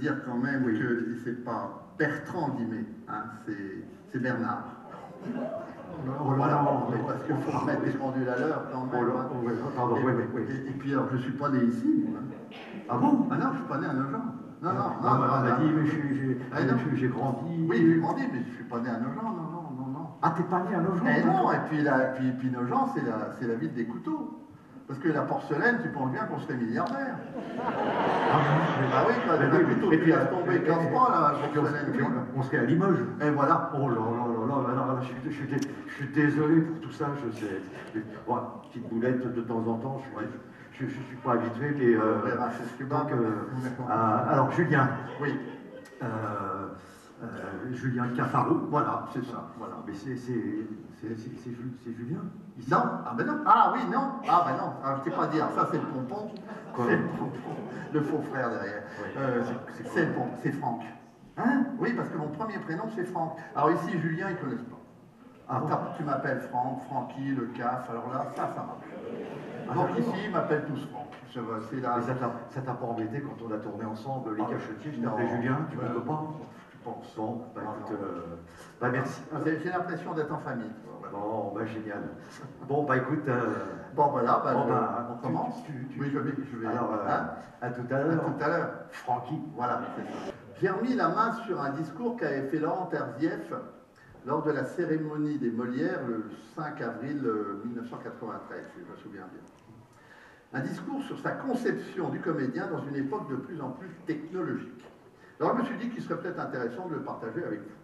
dire quand même que c'est pas Bertrand Guimet, hein, c'est Bernard. Voilà, parce qu'il faut remettre les pendules à l'heure quand même. Pardon, et puis alors, je ne suis pas né ici, moi. Ah bon? Ah non, je ne suis pas né à Nogent. Non, on m'a dit, mais j'ai grandi. Oui, j'ai grandi, mais je ne suis pas né à Nogent, non. Ah, t'es pas né à Nogent? Eh non, et puis Nogent, c'est la ville des couteaux. Parce que la porcelaine, tu penses bien qu'on serait milliardaire. Ah oui, quand un couteau qui a tombé 15 fois, la porcelaine. On serait à Limoges. Et voilà. Oh là, je suis désolé pour tout ça, je sais. Bon, petite boulette de temps en temps, je suis pas habitué, mais... donc, alors, Julien. Oui. Julien Cafaro, voilà, c'est ça. Voilà. Mais c'est Julien ici. Non, ah ben non. Ah oui, non. Ah ben non, je ne sais pas dire. Ça, c'est le pompon. C'est le pompon. Le faux frère derrière. Oui. C'est Franck. Hein? Oui, parce que mon premier prénom, c'est Franck. Alors ici, Julien, ils ne connaissent pas. Ah, tu m'appelles Franck, Francky, le CAF, alors là, ça marche. Donc ici, ils m'appellent tous Franck. Ça t'a pas embêté quand on a tourné ensemble les cachetiers? Je t'appelais Julien, tu ne peux pas? Bon, bah écoute, merci. J'ai l'impression d'être en famille. Bon, bah génial. Bon, bah écoute... bon, voilà, on commence. Oui, je vais. Alors, à tout à l'heure. À tout à l'heure. Francky. Voilà, c'est ça. J'ai remis la main sur un discours qu'avait fait Laurent Terzieff lors de la cérémonie des Molières le 5 avril 1993, si je me souviens bien. Un discours sur sa conception du comédien dans une époque de plus en plus technologique. Alors je me suis dit qu'il serait peut-être intéressant de le partager avec vous.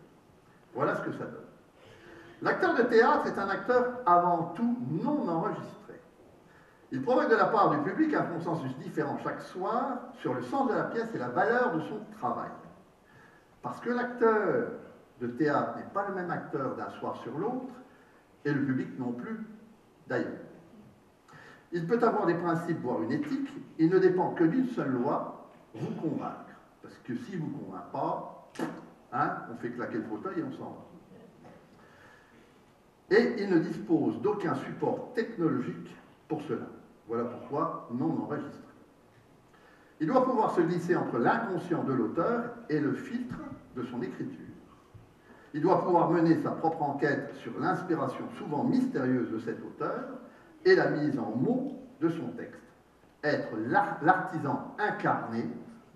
Voilà ce que ça donne. L'acteur de théâtre est un acteur avant tout non enregistré. Il provoque de la part du public un consensus différent chaque soir sur le sens de la pièce et la valeur de son travail. Parce que l'acteur de théâtre n'est pas le même acteur d'un soir sur l'autre, et le public non plus d'ailleurs. Il peut avoir des principes, voire une éthique, il ne dépend que d'une seule loi, vous convaincre. Parce que si vous ne convainc pas, hein, on fait claquer le fauteuil et on s'en va. Et il ne dispose d'aucun support technologique pour cela. Voilà pourquoi non enregistré. Il doit pouvoir se glisser entre l'inconscient de l'auteur et le filtre de son écriture. Il doit pouvoir mener sa propre enquête sur l'inspiration souvent mystérieuse de cet auteur et la mise en mots de son texte. Être l'artisan incarné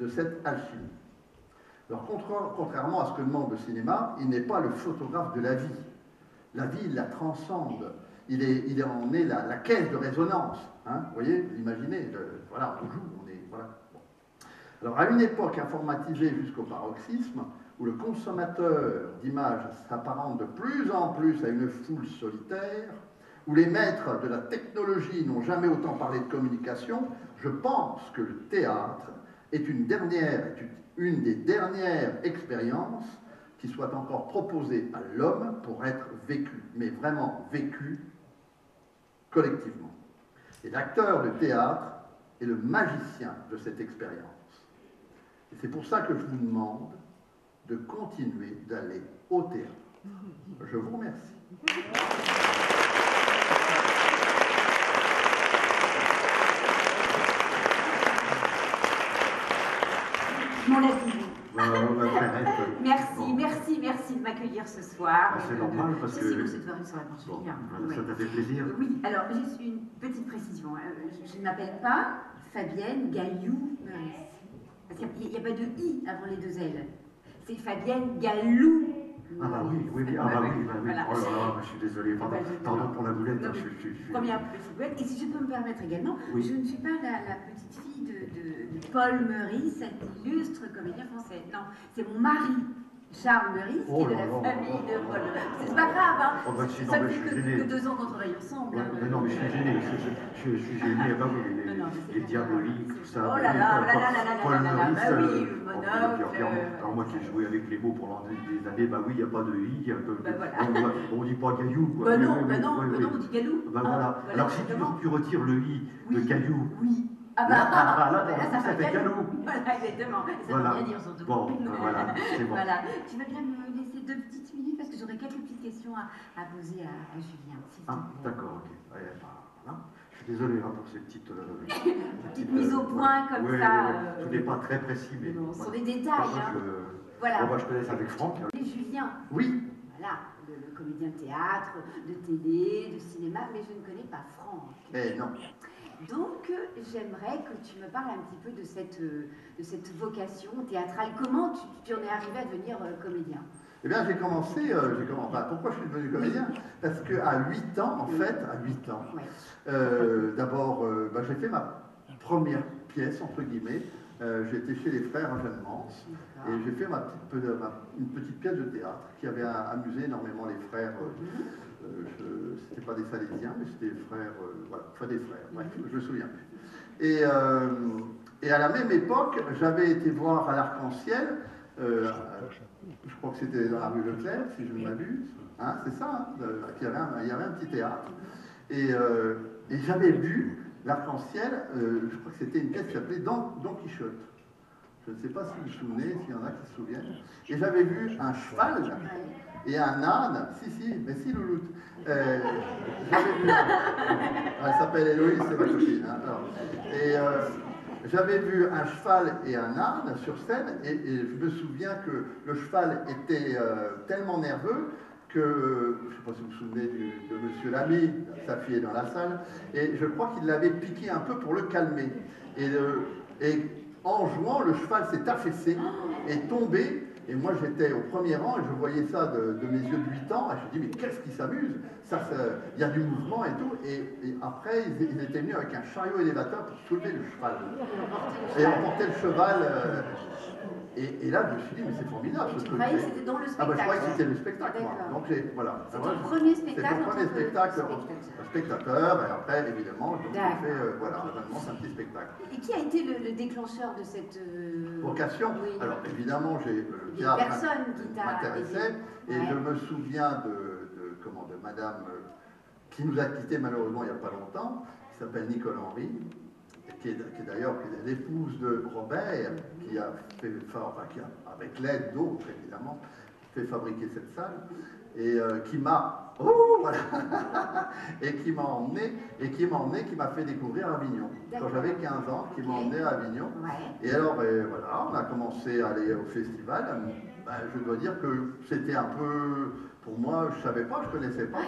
de cette alchimie. Alors, contrairement à ce que demande le cinéma, il n'est pas le photographe de la vie. La vie, il la transcende. Il en est la caisse de résonance. Hein, vous voyez, imaginez, voilà, on joue, on est... Voilà. Bon. Alors, à une époque informatisée jusqu'au paroxysme, où le consommateur d'images s'apparente de plus en plus à une foule solitaire, où les maîtres de la technologie n'ont jamais autant parlé de communication, je pense que le théâtre est une des dernières expériences qui soit encore proposée à l'homme pour être vécue, mais vraiment vécue collectivement. Et l'acteur de théâtre est le magicien de cette expérience. Et c'est pour ça que je vous demande de continuer d'aller au théâtre. Je vous remercie. Mon merci de m'accueillir ce soir. C'est normal parce que... Sinon, cette soirée sur la planche. Bon, ça t'a fait plaisir. Oui, alors juste une petite précision. Je ne m'appelle pas Fabienne Gaillou-Meurice. Parce qu'il n'y a pas de I avant les deux L. C'est Fabienne Gallou. Ah bah oui. Voilà. Oh là là, je suis désolé. Pardon pour la boulette. Première petite boulette. Et si je peux me permettre également, je ne suis pas la petite fille de Paul Meurice, cet illustre comédien français. Non, c'est mon mari, Charles Meurice, qui est de la famille de Paul Meurice. C'est pas grave, hein. Ça fait que 2 ans qu'on travaille ensemble. Non, mais je suis gêné. Je suis gêné. Bah oui, les diaboliques, tout ça. Oh là là, Paul Meurice. Bah oui, le monocle. Alors moi qui ai joué avec les mots pendant des années, bah oui, il n'y a pas de I, on ne dit pas Gaillou. Bah non, on dit Gallou. Bah voilà. Alors si tu retires le I de Gaillou. Oui. Là, ça fait Gallou. Voilà, exactement. Ça veut rien dire surtout. Bon, voilà, c'est bon. Voilà. Tu vas bien me laisser 2 petites minutes parce que j'aurais quelques petites questions à poser à Julien. Ah, d'accord, ok. Voilà. Je suis désolé hein, pour ces petites mises au point comme ça. Tout n'est pas très précis, mais... Ce sont des détails. Hein. Voilà. Bon, moi, je connais ça avec Franck. Et Julien. Oui. Voilà, le comédien de théâtre, de télé, de cinéma, mais je ne connais pas Franck. Eh non. Donc, j'aimerais que tu me parles un petit peu de cette vocation théâtrale. Comment tu en es arrivé à devenir comédien? Eh bien, j'ai commencé, pourquoi je suis devenu comédien? Parce qu'à 8 ans, en fait, à 8 ans, d'abord, j'ai fait ma première pièce, entre guillemets. J'étais chez les frères Jeanne-Mans et j'ai fait une petite pièce de théâtre qui avait amusé énormément les frères. C'était pas des Salésiens, mais c'était des frères, des frères, bref, je me souviens plus. Et à la même époque, j'avais été voir à l'Arc-en-Ciel, je crois que c'était dans la rue Leclerc, si je ne m'abuse, hein, c'est ça, hein, il y avait un petit théâtre. Et j'avais vu l'Arc-en-Ciel, je crois que c'était une pièce qui s'appelait Don Quichotte. Je ne sais pas si vous vous souvenez, s'il y en a qui se souviennent. Et j'avais vu un cheval et un âne. Si, Louloute. J'avais vu. Elle s'appelle Héloïse, c'est ma copine. Hein, j'avais vu un cheval et un âne sur scène, et je me souviens que le cheval était tellement nerveux que, je ne sais pas si vous vous souvenez de Monsieur Lamy, sa fille est dans la salle, et je crois qu'il l'avait piqué un peu pour le calmer. Et en jouant, le cheval s'est affaissé et tombé, et moi j'étais au premier rang et je voyais ça de mes yeux de 8 ans, et je me dis mais qu'est-ce qu'ils s'amusent, il y a du mouvement et tout, et après ils étaient venus avec un chariot élévateur pour soulever le cheval, et emporter le cheval, et là je me suis dit mais c'est formidable ce truc. Tu croyais que c'était dans le spectacle? Je croyais que c'était le spectacle, moi. Donc voilà. C'est ton premier spectacle? C'est mon premier spectacle en spectateur, et après évidemment, j'ai fait, maintenant c'est un petit spectacle. Et qui a été le déclencheur de cette vocation? Alors évidemment, le théâtre m'intéressait, et je me souviens de madame qui nous a quittés malheureusement il n'y a pas longtemps, qui s'appelle Nicole Henry, qui est d'ailleurs l'épouse de Robert, qui a fait, avec l'aide d'autres évidemment, fait fabriquer cette salle, et qui m'a et qui m'a emmené, qui m'a fait découvrir Avignon. Quand j'avais 15 ans, qui m'a emmené à Avignon. Et alors, on a commencé à aller au festival. Je dois dire que c'était un peu, pour moi, je ne savais pas, je ne connaissais pas.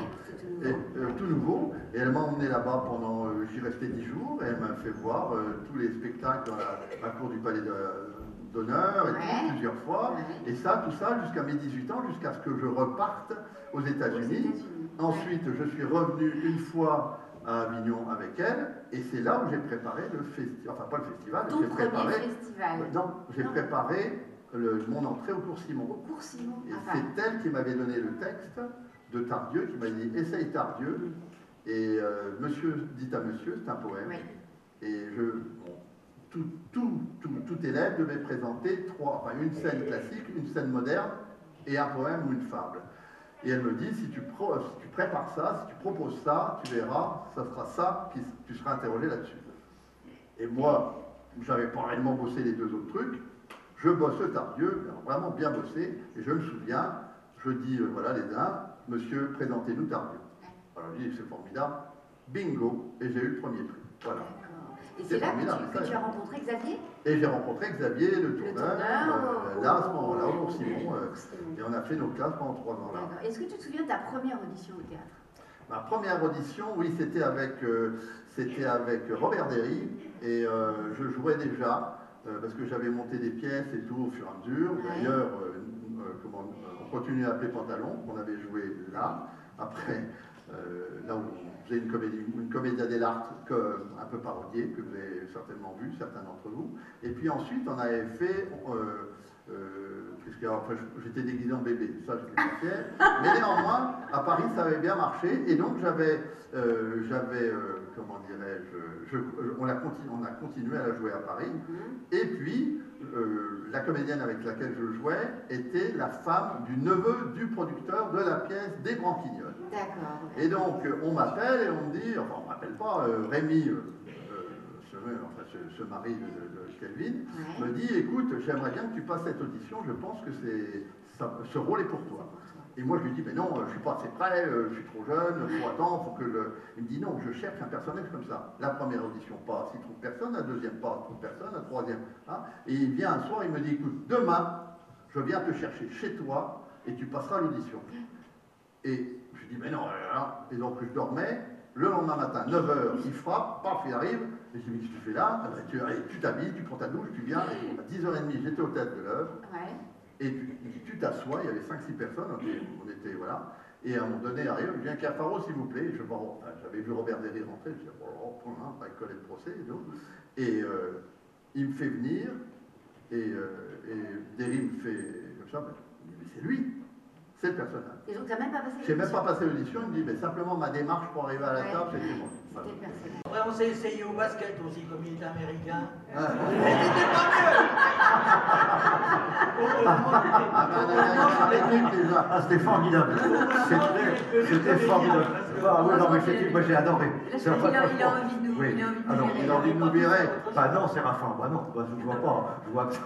Tout nouveau. Et elle m'a emmené là-bas pendant, j'y restais 10 jours, et elle m'a fait voir tous les spectacles dans la cour du Palais d'Honneur, et plusieurs fois. Et tout ça, jusqu'à mes 18 ans, jusqu'à ce que je reparte aux États-Unis. Ensuite, je suis revenu une fois à Avignon avec elle, et c'est là où j'ai préparé le festival, enfin pas le festival, j'ai préparé mon entrée au cours Simon. Et c'est elle qui m'avait donné le texte de Tardieu, qui m'a dit essaye Tardieu, et monsieur dit à monsieur, c'est un poème. Et tout élève devait présenter une scène classique, une scène moderne, et un poème ou une fable. Et elle me dit, si tu prépares ça, si tu proposes ça, tu verras, ça sera ça, tu seras interrogé là-dessus. Et moi, j'avais pas réellement bossé les deux autres trucs, je bosse Tardieu, vraiment bien bossé, et je me souviens, je dis, voilà les uns, monsieur, présentez-nous Tardieu. Alors je dis, c'est formidable, bingo, et j'ai eu le premier prix. Voilà. Et c'est là que tu as rencontré Xavier? Et j'ai rencontré Xavier, le tourneur, là, à ce moment-là, au cours Simon, et on a fait nos classes pendant 3 ans là. Est-ce que tu te souviens de ta première audition au théâtre? Ma première audition, oui, c'était avec Robert Derry, et je jouais déjà, parce que j'avais monté des pièces et tout au fur et à mesure. D'ailleurs, on continue à appeler Pantalon, qu'on avait joué là, après, là où on faisait une comédia dell'arte un peu parodiée, que vous avez certainement vu, certains d'entre vous. Et puis ensuite, on avait fait, j'étais déguisé en bébé, ça je n'étais pas fier, mais néanmoins, à Paris, ça avait bien marché, et donc comment dirais-je, on a continué à la jouer à Paris, et puis, la comédienne avec laquelle je jouais était la femme du neveu du producteur de la pièce des Branquignoles. D'accord. Et donc, on m'appelle et on me dit, enfin, on m'appelle pas, Rémi, ce mari de Kelvin, me dit, écoute, j'aimerais bien que tu passes cette audition, je pense que ce rôle est pour toi. Et moi, je lui dis, mais non, je ne suis pas assez prêt, je suis trop jeune, il faut attendre, faut que Il me dit, non, je cherche un personnage comme ça. La première audition passe, il ne trouve personne, la deuxième passe, il ne trouve personne, la troisième. Hein, et il vient un soir, il me dit, écoute, demain, je viens te chercher chez toi et tu passeras l'audition. Et je lui dis, mais non, et donc je dormais. Le lendemain matin, 9h, il frappe, paf, il arrive. Et je lui dis, qu'est-ce que tu fais là? Tu t'habilles, tu prends ta douche, tu viens. Et à 10h30, j'étais au théâtre de l'œuvre. Ouais. Et tu t'assois, il y avait 5-6 personnes, on était, voilà. Et à un moment donné, arrive, il vient Cafaro, s'il vous plaît. J'avais vu Robert Derry rentrer, je dis, avec Colette Procès et tout. Et il me fait venir, et Derry me fait comme ça, il me dit, mais c'est lui, c'est le personnage. Et donc, tu n'as même pas passé l'audition? J'ai même pas passé l'audition, il me dit, mais simplement ma démarche pour arriver à la table, c'était bon. C'était le personnage. Après, on s'est essayé au basket aussi, comme il est américain. Ah. Et c'était pas mieux. C'était formidable. C'était formidable. Ah, oui, non, mais moi j'ai adoré. Là, il a envie de nous, oui. Il a envie de nous virer. Bah non, Séraphin, bah non, bah, je vois pas. Je vois que ça.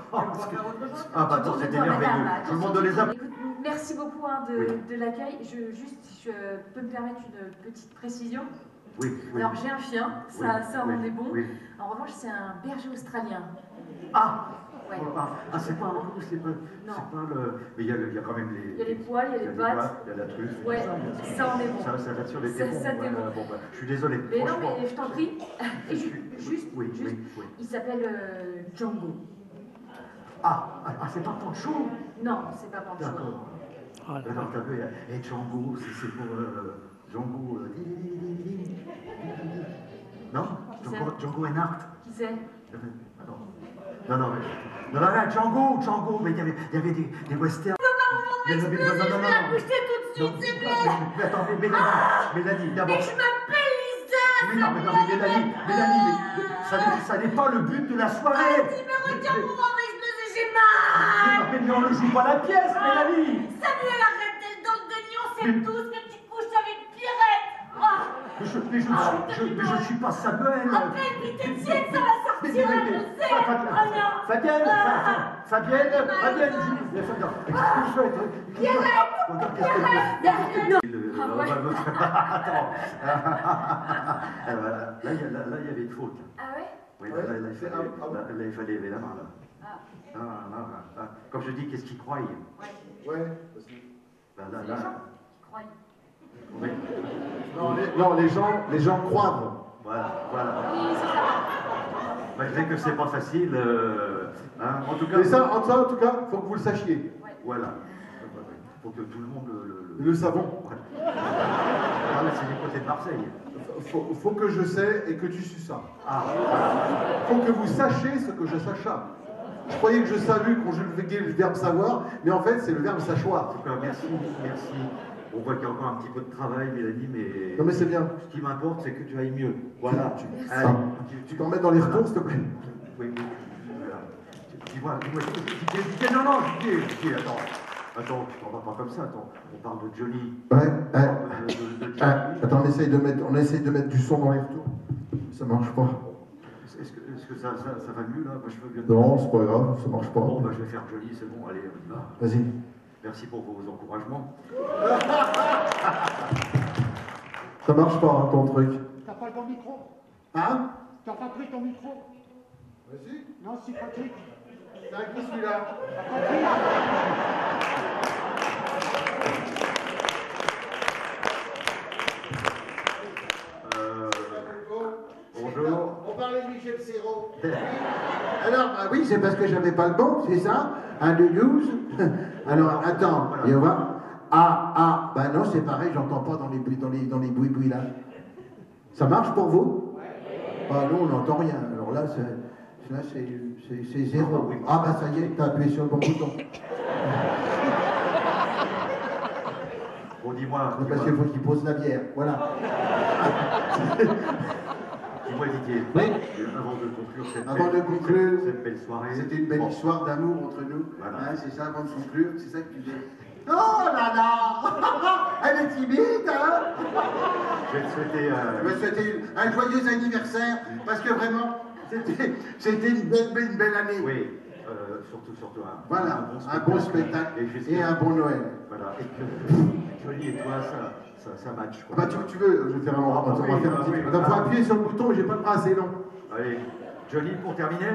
Ah bah non, c'était Tourne-toi, merveilleux. madame, Tout le monde les a. Écoute, merci beaucoup de l'accueil. Je peux me permettre une petite précision. Oui, oui. Alors j'ai un chien, ça en est bon. Oui. En revanche, c'est un berger australien. Ah Ouais. Ah, c'est pas le. Mais il y a quand même les. Il y a les poils, il y a les pattes. Il y a la truffe. Ouais, ça en est bon. Ça là-dessus, les Ça t'est bon. Bon, bah, je suis désolé. Mais non, mais je t'en prie. Et juste, Oui. il s'appelle Django. C'est pas Pancho. Non, c'est pas Pancho. D'accord. Alors, t'as vu, et Django, c'est pour Django. Non, Django Reinhardt. Qui c'est? Non, Django, mais il y avait des westerns. Je vais la coucher tout de suite, s'il te plaît. Mais attendez, Mélanie, d'abord. Mais je m'appelle Lisa. Mais non, mais Mélanie, mais ça n'est pas le but de la soirée. Vas-y, me retiens pour rentrer, j'ai mal. Mais on ne joue pas la pièce, Mélanie. Samuel, arrête d'être dans le dénion, c'est tout ce que tu couches avec Pierrette. Mais je ne suis pas Samuel. Appelle vite Étienne, ça va sortir, je sais. Oh non. Fabienne, Attends. Là, il y avait une faute. Ah ouais? Oui, là, il fallait lever la main, là. Comme je dis, qu'est-ce qu'ils croient? Ouais. Les gens qui croient. Oui. Non, les gens croient. Voilà. Oui, c'est ça. Malgré que c'est pas facile, en tout cas. Mais ça, en tout cas, faut que vous le sachiez. Voilà. Faut que tout le monde Nous le savons. Là, c'est du côté de Marseille. Faut que je sais et que tu sues ça. Ah. Faut que vous sachiez ce que je sacha. Je croyais que je savais conjuguer le verbe savoir, mais en fait, c'est le verbe sachoir. En tout cas, merci. On voit qu'il y a encore un petit peu de travail, Mélanie, mais. Non, mais c'est bien. Ce qui m'importe, c'est que tu ailles mieux. Voilà. Tu peux en mettre dans les retours, s'il te plaît? Oui. Dis-moi, non, Didier, attends, tu t'en vas pas comme ça, attends. On parle de Johnny. Attends, on essaye de mettre du son dans les retours. Ça marche pas. Est-ce que ça va mieux, là? Moi, je veux bien. Non, c'est pas grave, ça marche pas. Bon, bah, je vais faire Johnny, c'est bon, allez, on y va. Vas-y. Merci pour vos encouragements. Ça marche pas, hein, ton truc. T'as pas le bon micro? Hein? T'as pas pris ton micro? Vas-y. Non, c'est Patrick. C'est à qui celui-là? Bonjour. On parlait de Michel Serrault. Alors, oui, c'est parce que j'avais pas le bon, c'est ça? 1, 2, 12. Alors, attends, et on va. Bah non, c'est pareil, j'entends pas dans les bruits là. Ça marche pour vous? Ah non, on n'entend rien. Alors là, c'est zéro. Ah bah ça y est, t'as appuyé sur le bon bouton. Bon, dis-moi. Parce qu'il faut qu'il pose la bière, voilà. Dis-moi, Didier. Oui. Avant de conclure cette belle soirée. C'était une belle histoire d'amour entre nous. Voilà. Hein, c'est ça, avant de conclure, c'est ça que tu dis. Oh là là. Elle est timide, hein? Je vais te souhaiter. Je vais te souhaiter un joyeux anniversaire, parce que vraiment, c'était une belle année. Oui. surtout Voilà, un bon spectacle et un bon Noël. Voilà, et que Johnny et toi, ça match. Quoi. Bah, tu veux, je vais faire un on va faire un petit. Il faut appuyer sur le bouton, j'ai pas le bras assez long. Allez, Johnny pour terminer.